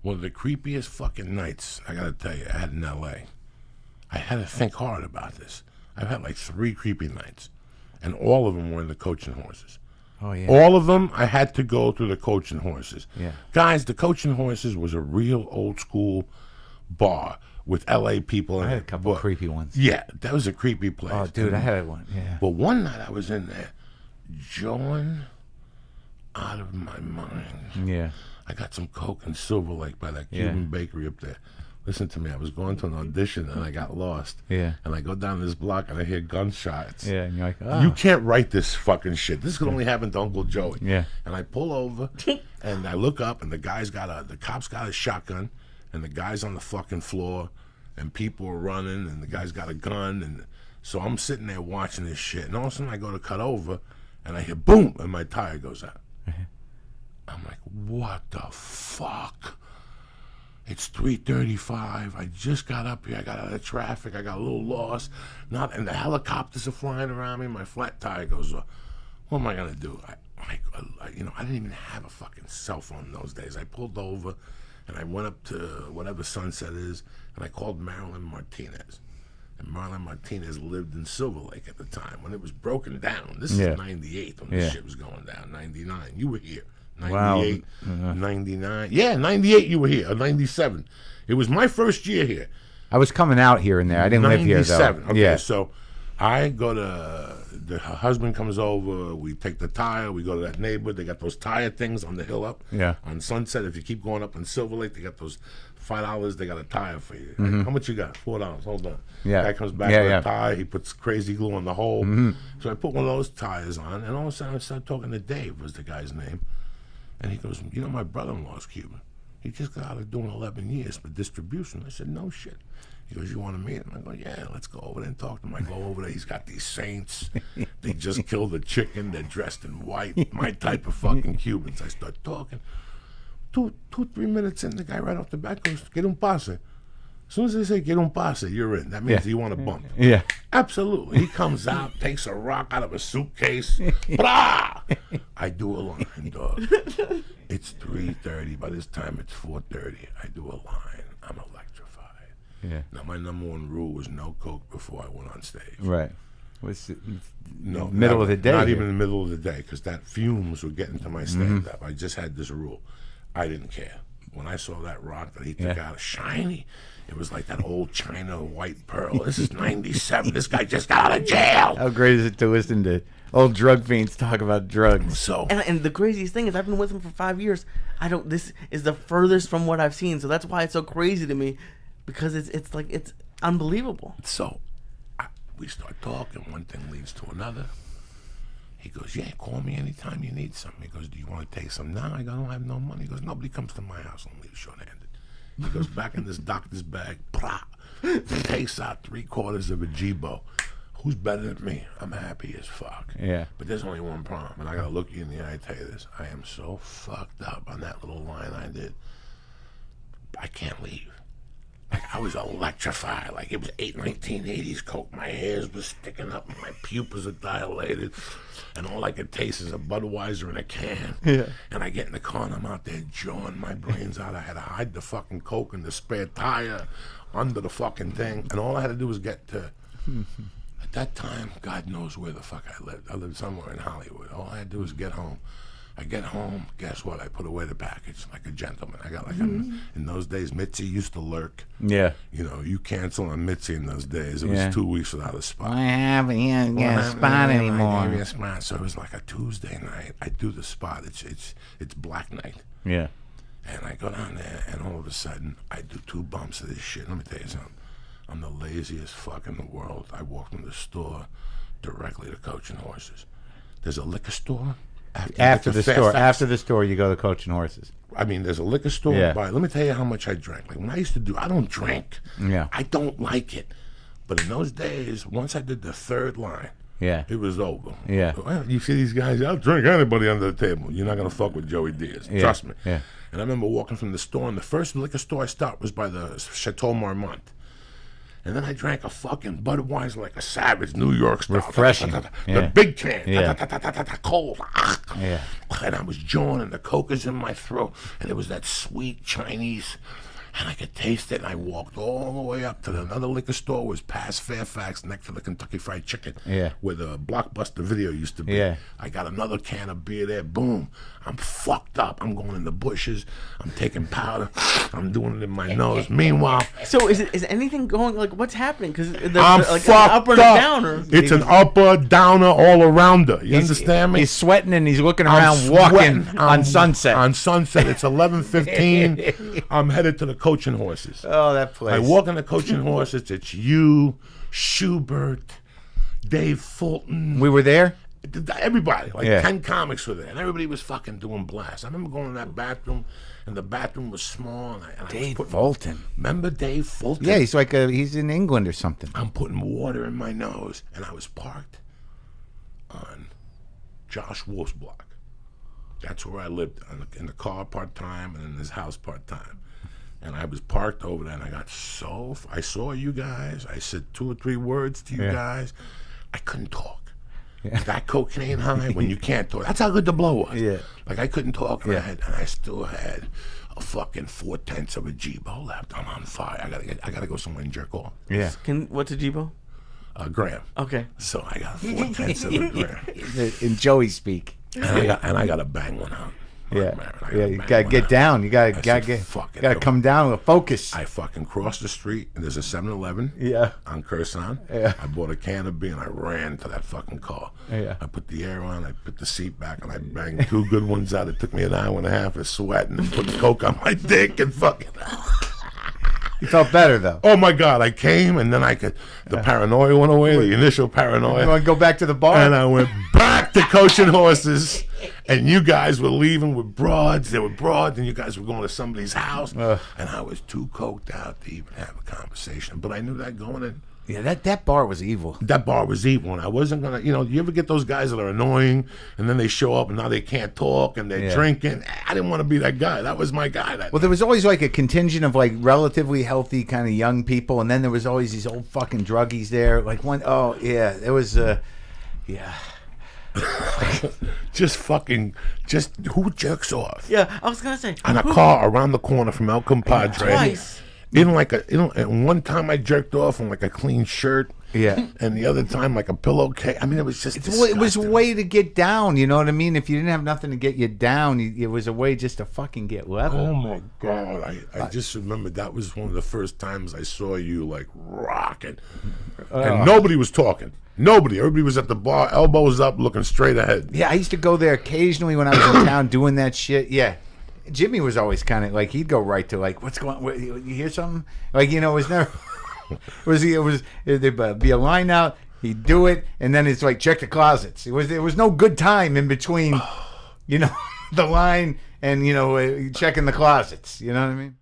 one of the creepiest fucking nights, I gotta tell you, I had in L.A. I had to think hard about this. I've had like 3 creepy nights, and all of them were in the Coaching Horses. Oh, yeah. All of them, I had to go through the Coaching Horses. Yeah. Guys, the Coaching Horses was a real old school bar with L.A. people in it. I had a couple creepy ones. Yeah, that was a creepy place. Oh, dude, I had one. Yeah. But one night I was in there, jawing out of my mind. Yeah. I got some Coke and Silver Lake by that Cuban bakery up there. Listen to me, I was going to an audition and I got lost. Yeah. And I go down this block and I hear gunshots. Yeah, and you're like, oh. You can't write this fucking shit. This could only happen to Uncle Joey. Yeah. And I pull over and I look up and the cop's got a shotgun and the guy's on the fucking floor and people are running and the guy's got a gun, and so I'm sitting there watching this shit, and all of a sudden I go to cut over and I hear boom and my tire goes out. I'm like, what the fuck? It's 3:35. I just got up here. I got out of traffic. I got a little lost. And the helicopters are flying around me. My flat tire goes off. What am I gonna do? I didn't even have a fucking cell phone in those days. I pulled over, and I went up to whatever Sunset is, and I called Marilyn Martinez. And Marilyn Martinez lived in Silver Lake at the time when it was broken down. This is 98 when this shit was going down. 99. You were here. 98, 99. Yeah, 98 you were here, or 97. It was my first year here. I was coming out here and there. I didn't live here, though. 97. Okay, yeah. So I go to, her husband comes over, we take the tire, we go to that neighborhood, they got those tire things on the hill up. Yeah. On Sunset, if you keep going up in Silver Lake, they got those $5, they got a tire for you. Like, how much you got? $4, hold on. Yeah. Guy comes back with a tire, he puts crazy glue on the hole. So I put one of those tires on, and all of a sudden I started talking to Dave, was the guy's name. And he goes, you know, my brother-in-law's Cuban. He just got out of doing 11 years for distribution. I said, no shit. He goes, you want to meet him? I go, yeah, let's go over there and talk to him. I go over there. He's got these saints. They just killed a chicken. They're dressed in white. My type of fucking Cubans. I start talking. 2-3 minutes in, the guy right off the bat goes, get un pase. As soon as they say, get un pase, you're in. That means you want to bump. Yeah. Absolutely. He comes out, takes a rock out of a suitcase. Blah! I do a line, dog. It's 3:30. By this time, it's 4:30. I do a line. I'm electrified. Yeah. Now, my number one rule was no coke before I went on stage. Right. No, middle of the day. Not even in the middle of the day, because that fumes were getting to my stand-up. I just had this rule. I didn't care. When I saw that rock that he took out of shiny, it was like that old China white pearl. This is 97. This guy just got out of jail. How great is it to listen to old drug fiends talk about drugs? So, and the craziest thing is, I've been with him for 5 years. This is the furthest from what I've seen, so that's why it's so crazy to me, because it's like, it's unbelievable. So we start talking. One thing leads to another. He goes, yeah, call me anytime you need something. He goes, do you want to take some now? I go, I don't have no money. He goes, nobody comes to my house and leaves short-handed. He goes back in this doctor's bag, he takes out 3/4 of a G-Bo. Who's better than me? I'm happy as fuck. Yeah. But there's only one problem, and I got to look you in the eye and tell you this. I am so fucked up on that little line I did. I can't leave. Like, I was electrified. Like, it was 1980s Coke. My hairs was sticking up, and my pupils are dilated, and all I could taste is a Budweiser in a can. Yeah. And I get in the car, and I'm out there jawing my brains out. I had to hide the fucking Coke in the spare tire under the fucking thing, and all I had to do was get to... At that time, God knows where the fuck I lived. I lived somewhere in Hollywood. All I had to do was get home. I get home, guess what? I put away the package like a gentleman. I got like in those days, Mitzi used to lurk. Yeah. You know, you cancel on Mitzi in those days. It was 2 weeks without a spot. I haven't got a spot anymore. A spot. So it was like a Tuesday night. I do the spot. It's Black Night. Yeah. And I go down there, and all of a sudden, I do 2 bumps of this shit. Let me tell you something. I'm the laziest fuck in the world. I walk from the store directly to Coaching Horses. There's a liquor store. After the store, you go to Coaching Horses. I mean, there's a liquor store. Yeah. Let me tell you how much I drank. Like, when I used to do, I don't drink. Yeah. I don't like it. But in those days, once I did the 3rd line, it was over. Yeah. Well, you see these guys, I'll drink anybody under the table. You're not going to fuck with Joey Diaz. Yeah. Trust me. Yeah. And I remember walking from the store, and the first liquor store I stopped was by the Chateau Marmont. And then I drank a fucking Budweiser like a savage, New York style. Refreshing. The big can. Yeah. Cold. Yeah. And I was jawing, and the Coke is in my throat, and it was that sweet Chinese, and I could taste it. And I walked all the way up to another liquor store, was past Fairfax, next to the Kentucky Fried Chicken, Yeah. where the Blockbuster Video used to be. Yeah. I got another can of beer there. Boom. I'm fucked up. I'm going in the bushes. I'm taking powder. I'm doing it in my nose. Meanwhile, So is anything going, like, what's happening? Because I'm like fucked an up or a up. downer. It's an upper, downer, all arounder. You understand me? He's sweating and he's looking I'm around, walking sweating. on Sunset. On Sunset, it's 11:15. I'm headed to the Coaching Horses. Oh, that place. I walk in the Coaching Horses. It's you, Schubert, Dave Fulton. We were there. Everybody, like Yeah. 10 comics were there, and everybody was fucking doing blasts. I remember going in that bathroom, and the bathroom was small. And I was Dave putting, Fulton. remember Dave Fulton? Yeah, he's like he's in England or something. I'm putting water in my nose, and I was parked on Josh Wolf's block. That's where I lived, in the car part-time and in his house part-time. And I was parked over there, and I saw you guys. I said 2 or 3 words to you Yeah. guys. I couldn't talk. That cocaine high when you can't talk. That's how good the blow was. Yeah. Like I couldn't talk, and, Yeah. I still had a fucking 4/10 of a G-Bo left. I'm on fire. I gotta go somewhere and jerk off. Yeah. What's a Jibo? A gram. Okay. So I got 4/10 of a gram. In Joey speak. And I got to bang one out. Yeah. Man, Yeah. You gotta get down. You gotta said, get. "Fuck it, Gotta no." come down with focus. I fucking crossed the street, and there's a 7-Eleven Yeah. on Curson. Yeah. I bought a can of beer, and I ran to that fucking car. Yeah. I put the air on, I put the seat back, and I banged 2 good ones out. It took me an hour and a half of sweating and putting Coke on my dick and fucking... You felt better though. Oh, my God. I came, and then the paranoia went away, the initial paranoia. You want to go back to the bar? And I went back to Coaching Horses, and you guys were leaving with broads. There were broads, and you guys were going to somebody's house. And I was too coked out to even have a conversation. But I knew that going in. Yeah, that bar was evil. That bar was evil, and I wasn't going to, you ever get those guys that are annoying, and then they show up, and now they can't talk, and they're Yeah. drinking. I didn't want to be that guy. That was my guy. Well, there was always like a contingent of like relatively healthy kind of young people, and then there was always these old fucking druggies there. Like there was yeah. just who jerks off? Yeah, I was gonna say. On a car around the corner from El Compadre. Twice. And one time I jerked off in like a clean shirt. Yeah. And the other time like a pillowcase. I mean, it was just It was a disgusting. way to get down, you know what I mean? If you didn't have nothing to get you down, it was a way just to fucking get level. Oh my God! I just remember that was one of the first times I saw you like rocking, and nobody was talking. Nobody. Everybody was at the bar, elbows up, looking straight ahead. Yeah, I used to go there occasionally when I was in town doing that shit. Yeah. Jimmy was always kind of like, he'd go right to like, what's going on? You hear something? Like, it was never, there'd be a line out, he'd do it, and then it's like, check the closets. There was no good time in between, the line and, checking the closets. You know what I mean?